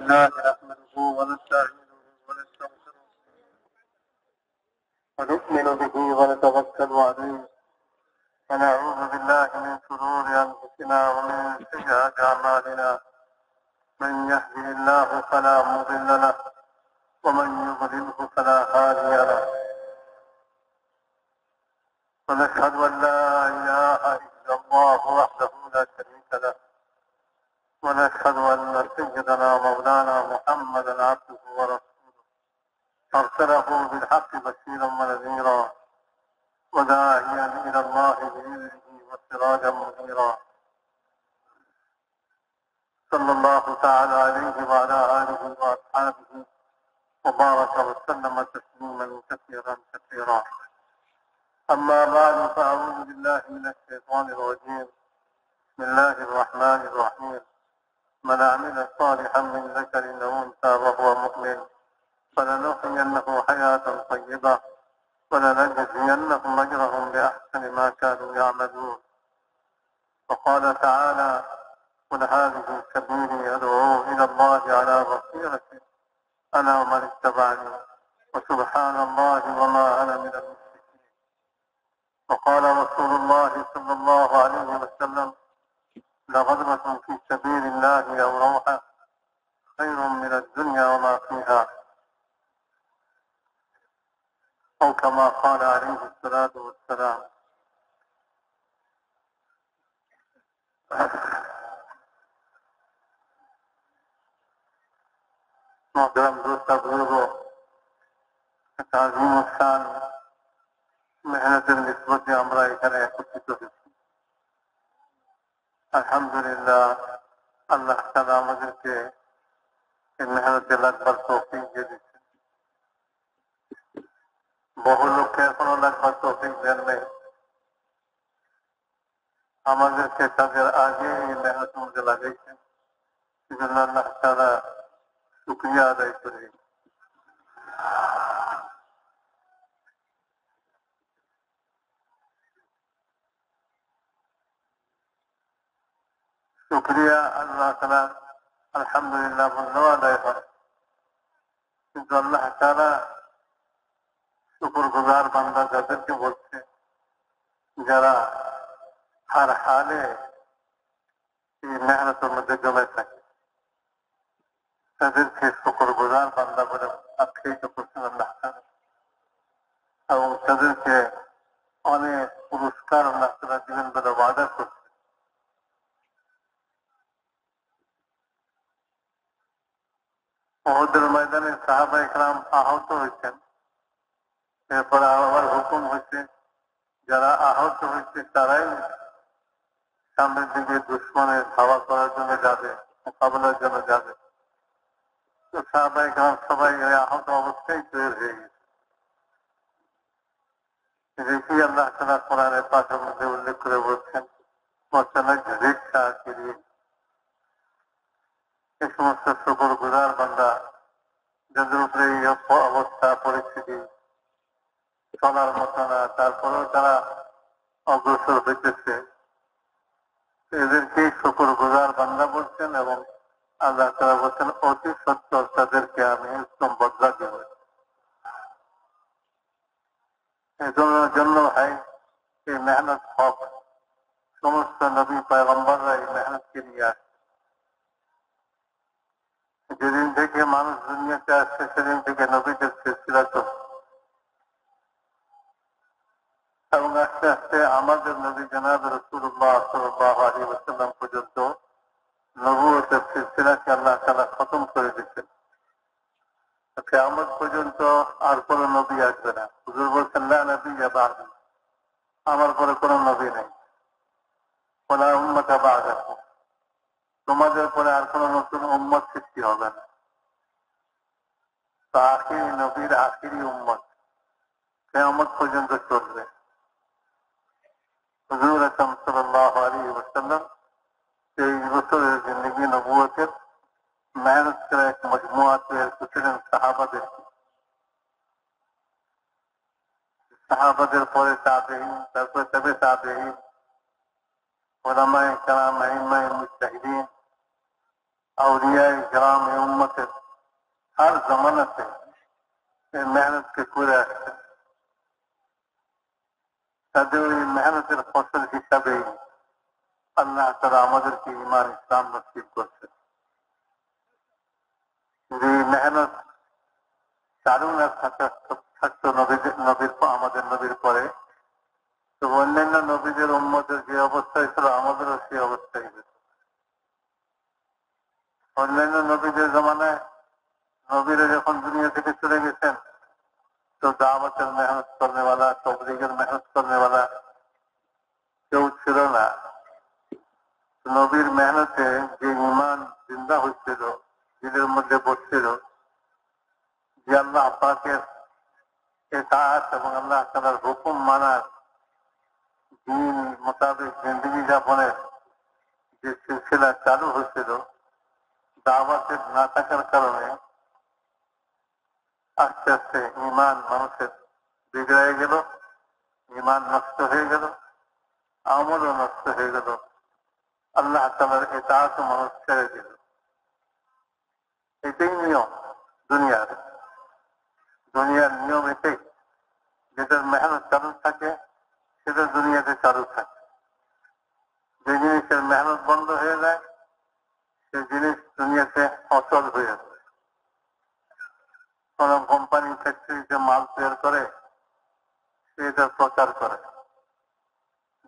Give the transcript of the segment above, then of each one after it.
الله نحمده ونستعينه ونستغفره ونؤمن به ونتوكل عليه ونعوذ بالله من شرور أنفسنا ومن سيئات أعمالنا من يهده الله فلا مضل له ومن يضلله فلا هادي له ونشهد أن لا إله إلا الله وحده لا شريك له ونشهد أن سيدنا مولانا محمدا عبده ورسوله أرسله بالحق بشيرا ونذيرا وداعيا إلى الله بإذنه وسراجا منيرا صلى الله تعالى عليه وعلى آله وأصحابه وبارك وسلم تسليما كثيرا كثيرا. أما بعد فأعوذ بالله من الشيطان الرجيم. بسم الله الرحمن الرحيم. من عمل صالحا من ذكر أو أنثى وهو مؤمن فلنحيينه حياة طيبة ولنجزينهم أجرهم بأحسن ما كانوا يعملون. وقال تعالى: قل هذه سبيلي أدعو إلى الله على بصيرة أنا ومن اتبعني وسبحان الله وما أنا من المشركين. وقال رسول الله صلى الله عليه وسلم: لغدوة في سبيل الله أو روحة خير من الدنيا وما فيها، أو كما قال عليه الصلاة والسلام. محترم دوستان بزرگوں، تعظیم الشان মেহনতের নিসবতে আমরা এখানে একত্রিত হয়েছি। আলহামদুলিল্লাহ, আল্লাহ তাআলা আমাদেরকে এই মেহনতে লাগবার তৌফিক দিয়ে দিচ্ছেন। বহু লোককে এখনো লাগবার তৌফিক দেন নাই। আমাদেরকে তাদের আগে এই মেহনত মধ্যে লাগাইছেন, সেজন্য আল্লাহ তাআলা শুকরিয়া আদায় করি। শুকরিয়া আল্লাহ তাআলা আলহামদুলিল্লাহ বললেও আদায় হয়, কিন্তু আল্লাহ তাআলা শুকরগুজার বান্দা যাদেরকে বলছে, যারা হার হালে এই মেহনতের মধ্যে জমে থাকে, তাদেরকে শুকরগুজার বান্দা বলে আখ্যায়িত করছেন আল্লাহ তাআলা, এবং তাদেরকে অনেক পুরস্কার আল্লাহ তাআলা দিবেন বলে ওয়াদা করছে। উহুদের ময়দানে সাহাবা ইকরাম আহত হয়েছেন, এরপরে আবার হুকুম হয়েছে যারা আহত হয়েছে তারাই সামনের দিকে দুশ্মনের ধাওয়া করার জন্য যাবে, মোকাবেলার জন্য যাবে। তো সাহাবা ইকরাম সবাই আহত অবস্থায় তৈরি হয়ে গেছে। দেখি আল্লাহ তাআলা কোরআনের পাঠের মধ্যে উল্লেখ করে বলছেন, এই সমস্ত শুকরগুজার বান্দা যাদের উপরে এই অবস্থা পরিস্থিতি চলার মতো না, তারপরেও তারা অগ্রসর হইতেছে, এদেরকেই শুকরগুজার বান্দা বলছেন, এবং আল্লাহ তাআলা বলছেন অতি সত্তর তাদেরকে আমি উত্তম বদলা দেব। এজন্য ভাই, এই মেহনত হক, সমস্ত নবী পয়গম্বররা এই মেহনতকে নিয়ে আসে। যেদিন থেকে মানুষ দুনিয়াতে আসছে সেদিন থেকে নবীদের সিলসিলা চলছে, এবং আস্তে আস্তে আমাদের নবী জনাব রাসূলুল্লাহ সাল্লাল্লাহু আলাইহি ওয়াসাল্লাম পর্যন্ত নবুয়তের সিলসিলাকে আল্লাহ তাআলা খতম করে দিচ্ছেন। কিয়ামত পর্যন্ত আর কোন নবী আসবে না। হুজুর বলছেন, লা নবিয়্যা বা'দি, আমার পরে কোন নবী নেই। ওয়ালা উম্মাতা বা'দাকুম, তোমাদের পরে আর কোন নতুন উম্মত সৃষ্টি হবে না। তো আখিরি নবীর আখিরি উম্মত কিয়ামত পর্যন্ত চলবে। হুজুর আকরাম সাল্লাল্লাহু আলাইহি ওয়াসাল্লাম 23 বছরের জিন্দেগি নবুয়তের মেহনত করে এক মজমুয়া তৈরি করেছিলেন সাহাবাদের পরে তাবেঈন, তারপরে তবে তাবেঈন, উলামায়ে কেরাম, আইম্মায়ে মুজতাহিদিন, আউলিয়ায়ে কেরাম উম্মতের हर जमाना से मेहनत के করে আসছেন তাদের এই মেহনতের ফসল হিসাবে আল্লাহ তাআলা আমাদেরকে ঈমান ইসলাম নসিব করেছেন যে মেহনত চালু না থাকতো আমাদের নবীর পরে তো অন্যান্য নবীদের উম্মতের যে অবস্থায় ছিল আমাদেরও সেই অবস্থায় হয়েছে অন্যান্য নবীদের জমানায় নবীরা যখন দুনিয়া থেকে চলে গেছেন तो दावत मेहनत करने वाला तबलीग मेहनत करने वाला কেউ ছিল না নবীর মেহনতে যে ঈমান জিন্দা হচ্ছিল দিলের মধ্যে বসছিল যে আল্লাহ পাকের ইতাআত এবং আল্লাহ তাআলার হুকুম মানার দ্বীন মোতাবেক জিন্দেগি যাপনের যে সিলসিলা চালু হয়েছিল দাওয়াতের না থাকার কারণে আস্তে আস্তে ঈমান মানুষের বিগড়ে গেল ঈমান নষ্ট হয়ে গেল আমলও নষ্ট হয়ে গেল আল্লাহ তাআলার ইতাআত মানুষ ছেড়ে দিল এটাই নিয়ম দুনিয়ার নিয়ম এটাই যেটার মেহনত চালু থাকে সেটা দুনিয়াতে চালু থাকে যে জিনিসের মেহনত বন্ধ হয়ে যায় সে জিনিস দুনিয়াতে অচল হয়ে যায় কোন কোম্পানি ফ্যাক্টরিতে মাল তৈরি করে সেটা প্রচার করে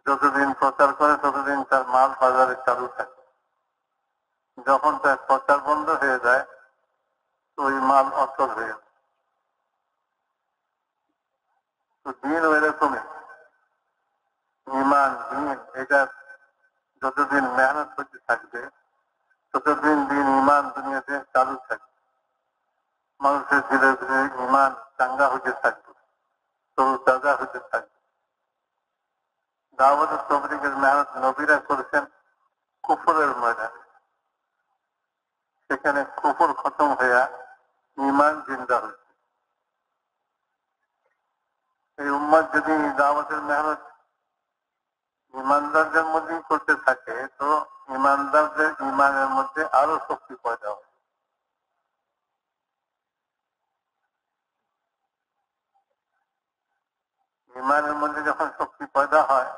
যতদিন প্রচার করে ততদিন তার মাল বাজারে চালু থাকে যখন তার প্রচার বন্ধ হয়ে যায় তো ওই মাল অচল হয়ে যায় তো দিন এরকমই ঈমান দিন এটা যতদিন মেহনত করতে থাকবে ততদিন দিন ঈমান দুনিয়াতে চালু থাকবে মানুষের ধীরে ধীরে ঈমান চাঙ্গা হতে থাকবে তরু তাজা হতে থাকবে দাওয়াত তবলীগের মেহনত নবীরা করেছেন কুফরের ময়দানে সেখানে কুফর খতম হইয়া ঈমান জিন্দা হয়েছে এই উম্মত যদি দাওয়াতের মেহনত ঈমানদারদের মধ্যেই করতে থাকে তো ঈমানদারদের ঈমানের মধ্যে আরো শক্তি পয়দা হয় ঈমানের মধ্যে যখন শক্তি পয়দা হয়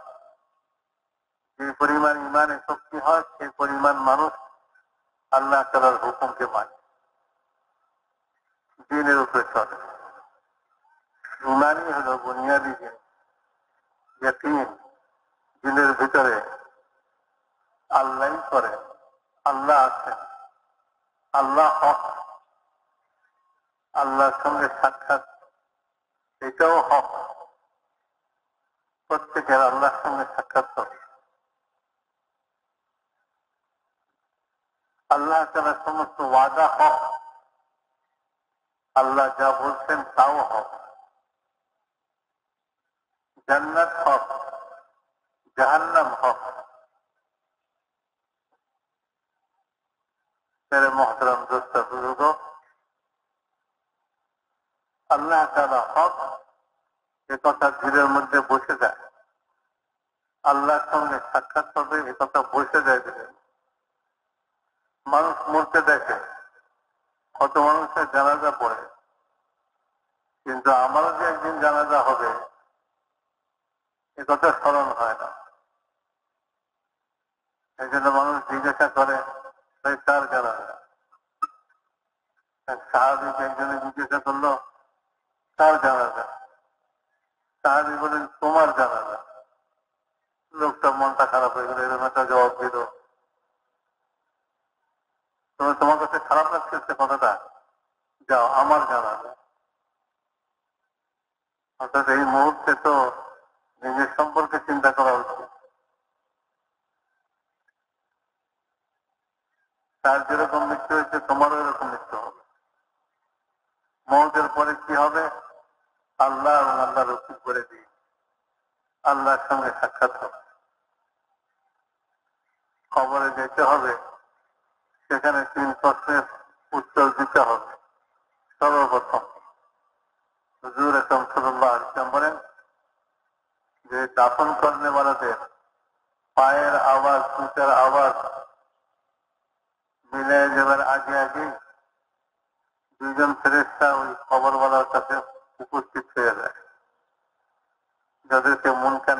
যে পরিমাণ ঈমানে শক্তি হয় সেই পরিমাণ মানুষ আল্লাহ তাআলার হুকুমকে মানে দ্বীনের উপরে চলে ঈমানই হলো বুনিয়াদি জিনিস ইয়াকিন দিলের ভিতরে আল্লাহই করে আল্লাহ আছেন আল্লাহ হক আল্লাহর সঙ্গে সাক্ষাৎ এটাও হক প্রত্যেকের আল্লাহর সঙ্গে সাক্ষাৎ হবে আল্লাহ তাআলার সমস্ত ওয়াদা হক আল্লাহ যা বলছেন তাও হক জান্নাত হক জাহান্নাম হক मेरे मोहतरम दोस्त बुजुर्गों আল্লাহ তাআলা হক এ কথা দিলের মধ্যে বসে যায় আল্লাহর সঙ্গে সাক্ষাৎ হবে এ কথা বসে যায় দিলের মানুষ মরতে দেখে কত মানুষের জানাজা পড়ে কিন্তু আমারও যে একদিন জানাজা হবে এ কথা স্মরণ হয় না এই জন্য মানুষ জিজ্ঞাসা করে কার জানাজা সাহাবীকে একজনে জিজ্ঞাসা করলো কার জানাজা সাহাবী বলেন তোমার জানাজা লোকটা মনটা খারাপ হয়ে গেল এরকম একটা জবাব দিল তোমার কাছে খারাপ লাগছে কথাটা যাও আমার জানাজা অর্থাৎ এই মুহূর্তে তো নিজের সম্পর্কে চিন্তা করা উচিত তার যেরকম মৃত্যু হয়েছে তোমারও এরকম মৃত্যু হবে মৌতের পরে কি হবে আল্লাহ এবং আল্লাহ রসুল করে দিই আল্লাহর সঙ্গে সাক্ষাৎ হবে কবরে যেতে হবে সেখানে 3 প্রশ্নের উত্তর দিতে হবে সর্বপ্রথম হুজুর আকরাম সাল্লাল্লাহু আলাইহি ওয়াসাল্লাম বলেন যে দাফন করনে वालाদের পায়ের আওয়াজ জুতার আওয়াজ মিলে যাবে দুইজন ফেরেশতা ওই কবরওয়ালার কাছে উপস্থিত হয়ে যায়, যাদেরকে মুনকার